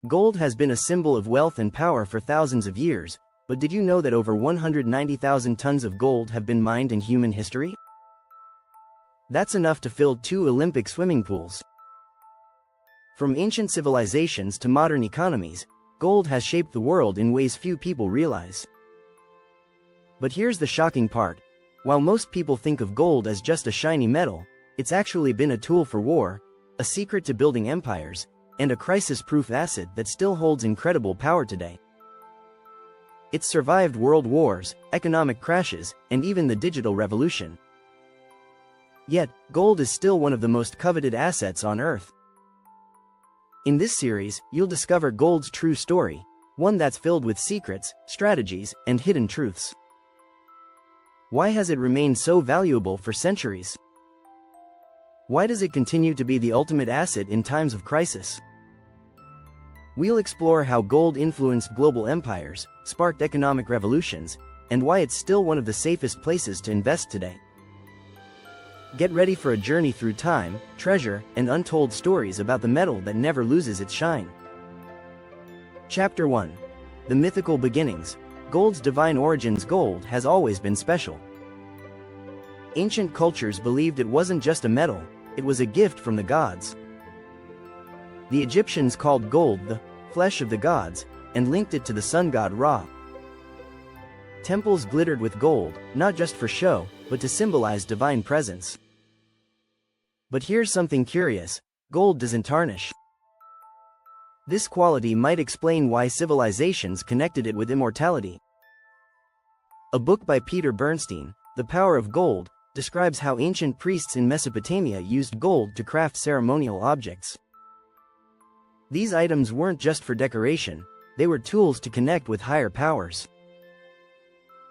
Gold has been a symbol of wealth and power for thousands of years, but did you know that over 190,000 tons of gold have been mined in human history? That's enough to fill 2 Olympic swimming pools. From ancient civilizations to modern economies, gold has shaped the world in ways few people realize. But here's the shocking part. While most people think of gold as just a shiny metal, it's actually been a tool for war, a secret to building empires, and a crisis-proof asset that still holds incredible power today. It's survived world wars, economic crashes, and even the digital revolution. Yet, gold is still one of the most coveted assets on Earth. In this series, you'll discover gold's true story, one that's filled with secrets, strategies, and hidden truths. Why has it remained so valuable for centuries? Why does it continue to be the ultimate asset in times of crisis? We'll explore how gold influenced global empires, sparked economic revolutions, and why it's still one of the safest places to invest today. Get ready for a journey through time, treasure, and untold stories about the metal that never loses its shine. Chapter 1. The Mythical Beginnings. Gold's divine origins. Gold has always been special. Ancient cultures believed it wasn't just a metal, it was a gift from the gods. The Egyptians called gold the flesh of the gods, and linked it to the sun god Ra. Temples glittered with gold, not just for show, but to symbolize divine presence. But here's something curious: gold doesn't tarnish. This quality might explain why civilizations connected it with immortality. A book by Peter Bernstein, The Power of Gold, describes how ancient priests in Mesopotamia used gold to craft ceremonial objects. These items weren't just for decoration, they were tools to connect with higher powers.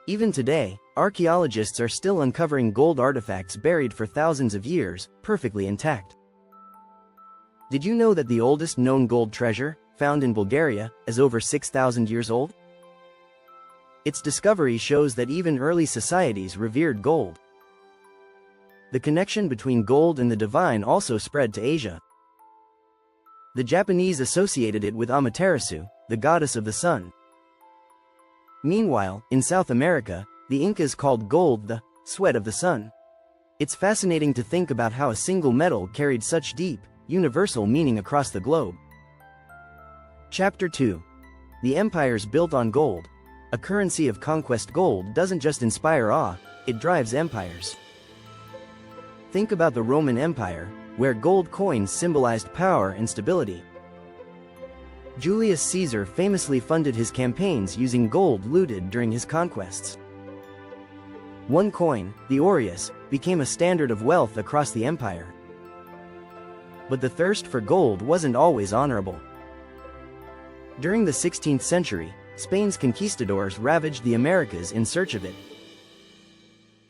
Even today, archaeologists are still uncovering gold artifacts buried for thousands of years, perfectly intact. Did you know that the oldest known gold treasure, found in Bulgaria, is over 6,000 years old? Its discovery shows that even early societies revered gold. The connection between gold and the divine also spread to Asia. The Japanese associated it with Amaterasu, the goddess of the sun. Meanwhile, in South America, the Incas called gold the sweat of the sun. It's fascinating to think about how a single metal carried such deep, universal meaning across the globe. Chapter 2. The Empires Built on Gold. A currency of conquest. Gold doesn't just inspire awe, it drives empires. Think about the Roman Empire, where gold coins symbolized power and stability. Julius Caesar famously funded his campaigns using gold looted during his conquests. One coin, the aureus, became a standard of wealth across the empire. But the thirst for gold wasn't always honorable. During the 16th century, Spain's conquistadors ravaged the Americas in search of it.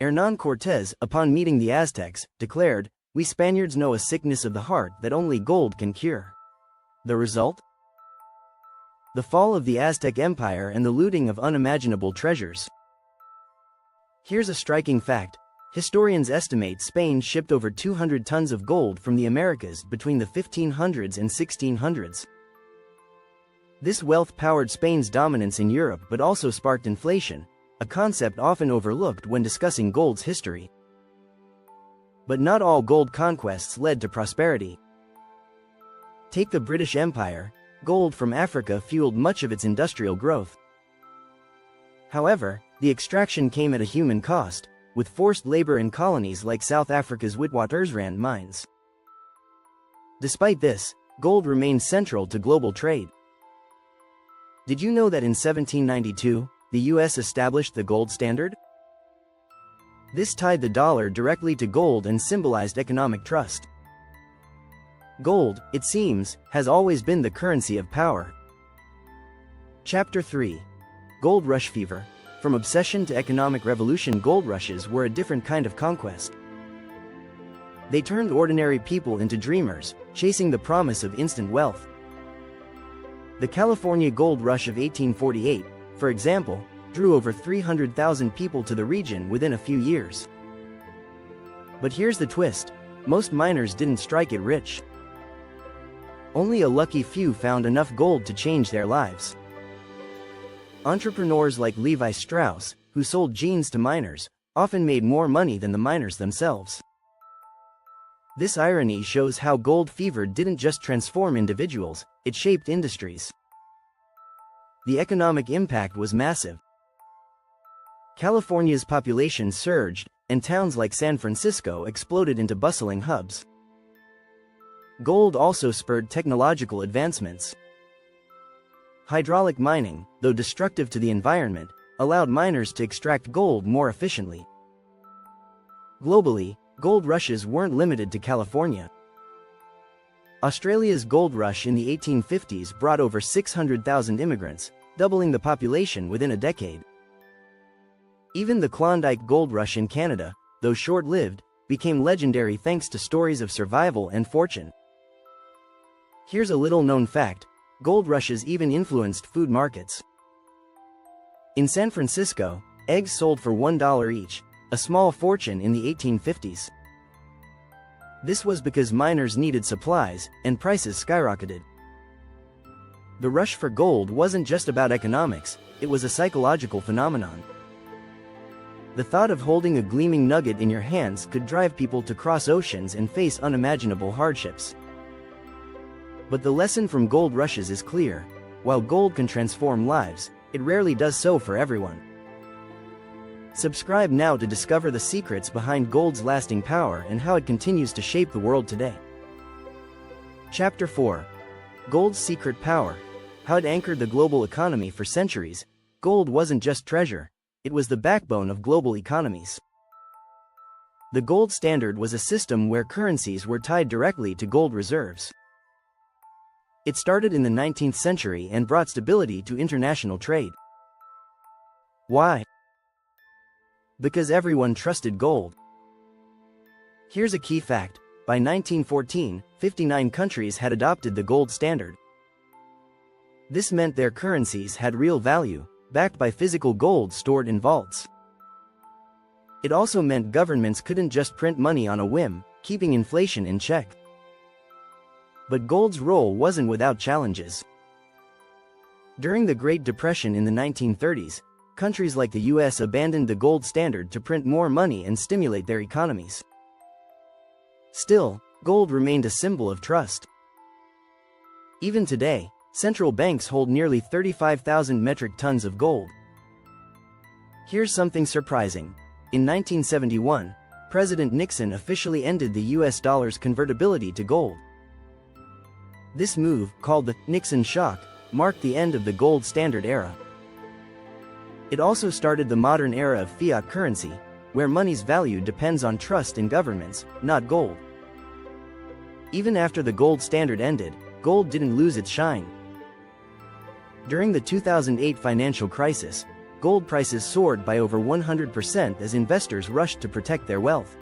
Hernán Cortés, upon meeting the Aztecs, declared, "We Spaniards know a sickness of the heart that only gold can cure." The result? The fall of the Aztec Empire and the looting of unimaginable treasures. Here's a striking fact. Historians estimate Spain shipped over 200 tons of gold from the Americas between the 1500s and 1600s. This wealth powered Spain's dominance in Europe but also sparked inflation, a concept often overlooked when discussing gold's history. But not all gold conquests led to prosperity. Take the British Empire. Gold from Africa fueled much of its industrial growth. However, the extraction came at a human cost, with forced labor in colonies like South Africa's Witwatersrand mines. Despite this, gold remained central to global trade. Did you know that in 1792, the US established the gold standard? This tied the dollar directly to gold and symbolized economic trust. Gold, it seems, has always been the currency of power. Chapter 3. Gold Rush Fever. From obsession to economic revolution. Gold rushes were a different kind of conquest. They turned ordinary people into dreamers, chasing the promise of instant wealth. The California Gold Rush of 1848, for example, drew over 300,000 people to the region within a few years. But here's the twist: most miners didn't strike it rich. Only a lucky few found enough gold to change their lives. Entrepreneurs like Levi Strauss, who sold jeans to miners, often made more money than the miners themselves. This irony shows how gold fever didn't just transform individuals, it shaped industries. The economic impact was massive. California's population surged, and towns like San Francisco exploded into bustling hubs. Gold also spurred technological advancements. Hydraulic mining, though destructive to the environment, allowed miners to extract gold more efficiently. Globally, gold rushes weren't limited to California. Australia's gold rush in the 1850s brought over 600,000 immigrants, doubling the population within a decade. Even the Klondike Gold Rush in Canada, though short-lived, became legendary thanks to stories of survival and fortune. Here's a little-known fact: gold rushes even influenced food markets. In San Francisco, eggs sold for $1 each, a small fortune in the 1850s. This was because miners needed supplies, and prices skyrocketed. The rush for gold wasn't just about economics, it was a psychological phenomenon. The thought of holding a gleaming nugget in your hands could drive people to cross oceans and face unimaginable hardships. But the lesson from gold rushes is clear: while gold can transform lives, it rarely does so for everyone. Subscribe now to discover the secrets behind gold's lasting power and how it continues to shape the world today. Chapter 4. Gold's Secret Power. How it anchored the global economy for centuries. Gold wasn't just treasure, it was the backbone of global economies. The gold standard was a system where currencies were tied directly to gold reserves. It started in the 19th century and brought stability to international trade. Why? Because everyone trusted gold. Here's a key fact: by 1914, 59 countries had adopted the gold standard. This meant their currencies had real value, backed by physical gold stored in vaults. It also meant governments couldn't just print money on a whim, keeping inflation in check. But gold's role wasn't without challenges. During the Great Depression in the 1930s, countries like the US abandoned the gold standard to print more money and stimulate their economies. Still, gold remained a symbol of trust. Even today, central banks hold nearly 35,000 metric tons of gold. Here's something surprising. In 1971, President Nixon officially ended the US dollar's convertibility to gold. This move, called the Nixon Shock, marked the end of the gold standard era. It also started the modern era of fiat currency, where money's value depends on trust in governments, not gold. Even after the gold standard ended, gold didn't lose its shine. During the 2008 financial crisis, gold prices soared by over 100% as investors rushed to protect their wealth.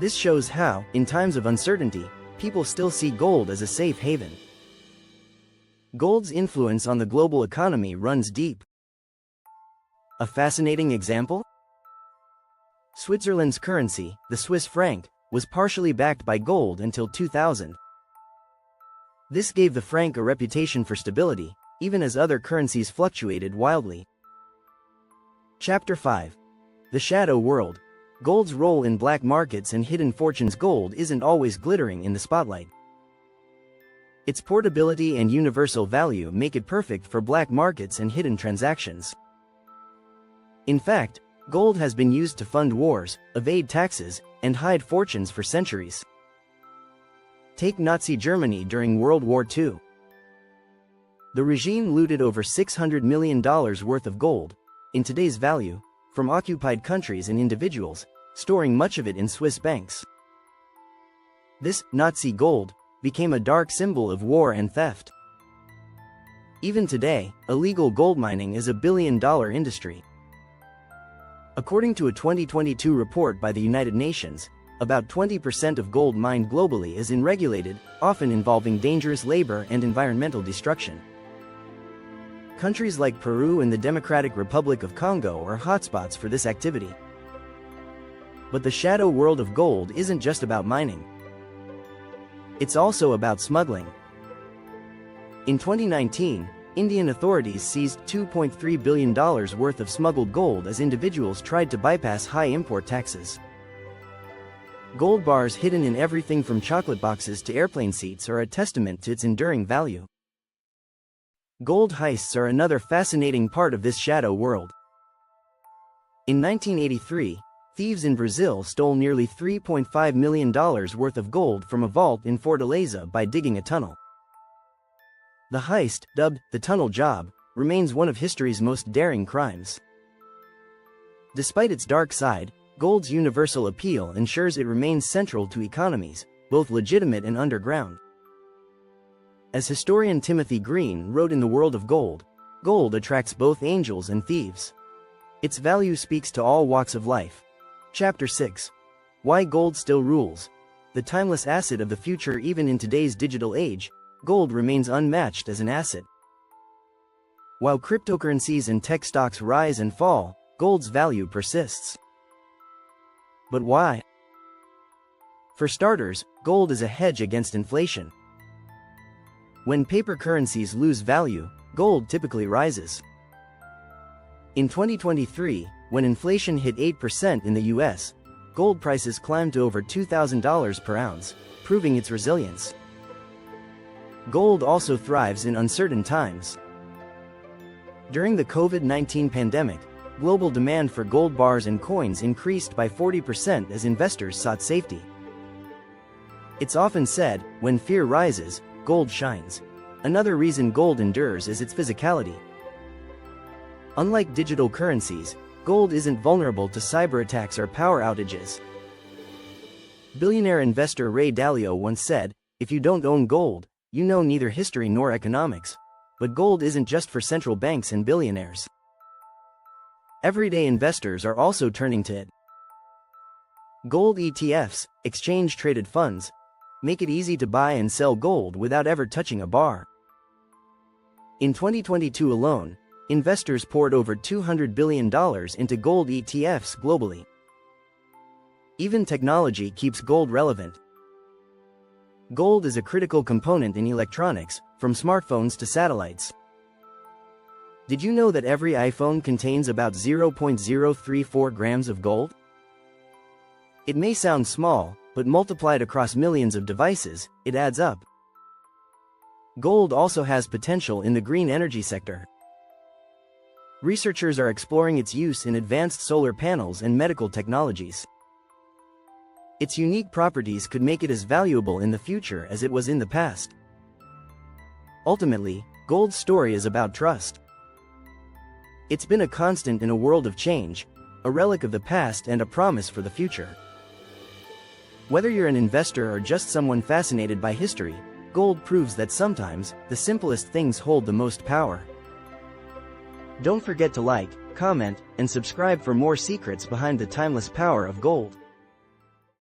This shows how, in times of uncertainty, people still see gold as a safe haven. Gold's influence on the global economy runs deep. A fascinating example? Switzerland's currency, the Swiss franc, was partially backed by gold until 2000. This gave the franc a reputation for stability, even as other currencies fluctuated wildly. Chapter 5. The Shadow World. Gold's role in black markets and hidden fortunes. Gold isn't always glittering in the spotlight. Its portability and universal value make it perfect for black markets and hidden transactions. In fact, gold has been used to fund wars, evade taxes, and hide fortunes for centuries. Take Nazi Germany during World War II. The regime looted over $600 million worth of gold, in today's value, from occupied countries and individuals, storing much of it in Swiss banks. This Nazi gold became a dark symbol of war and theft. Even today, illegal gold mining is a billion-dollar industry. According to a 2022 report by the United Nations, about 20% of gold mined globally is unregulated, often involving dangerous labor and environmental destruction. Countries like Peru and the Democratic Republic of Congo are hotspots for this activity. But the shadow world of gold isn't just about mining. It's also about smuggling. In 2019, Indian authorities seized $2.3 billion worth of smuggled gold as individuals tried to bypass high import taxes. Gold bars hidden in everything from chocolate boxes to airplane seats are a testament to its enduring value. Gold heists are another fascinating part of this shadow world. In 1983, thieves in Brazil stole nearly $3.5 million worth of gold from a vault in Fortaleza by digging a tunnel. The heist, dubbed the tunnel job, remains one of history's most daring crimes. Despite its dark side, gold's universal appeal ensures it remains central to economies, both legitimate and underground. As historian Timothy Green wrote in The World of Gold, gold attracts both angels and thieves. Its value speaks to all walks of life. Chapter 6. Why Gold Still Rules. The timeless asset of the future. Even in today's digital age, gold remains unmatched as an asset. While cryptocurrencies and tech stocks rise and fall, gold's value persists. But why? For starters, gold is a hedge against inflation. When paper currencies lose value, gold typically rises. In 2023, when inflation hit 8% in the US, gold prices climbed to over $2,000 per ounce, proving its resilience. Gold also thrives in uncertain times. During the COVID-19 pandemic, global demand for gold bars and coins increased by 40% as investors sought safety. It's often said, when fear rises, gold shines. Another reason gold endures is its physicality. Unlike digital currencies, gold isn't vulnerable to cyber attacks or power outages. Billionaire investor Ray Dalio once said, "If you don't own gold, you know neither history nor economics." But gold isn't just for central banks and billionaires. Everyday investors are also turning to it. Gold ETFs, exchange-traded funds, make it easy to buy and sell gold without ever touching a bar. In 2022 alone, investors poured over $200 billion into gold ETFs globally. Even technology keeps gold relevant. Gold is a critical component in electronics, from smartphones to satellites. Did you know that every iPhone contains about 0.034 grams of gold? It may sound small, but multiplied across millions of devices, it adds up. Gold also has potential in the green energy sector. Researchers are exploring its use in advanced solar panels and medical technologies. Its unique properties could make it as valuable in the future as it was in the past. Ultimately, gold's story is about trust. It's been a constant in a world of change, a relic of the past and a promise for the future. Whether you're an investor or just someone fascinated by history, gold proves that sometimes, the simplest things hold the most power. Don't forget to like, comment, and subscribe for more secrets behind the timeless power of gold.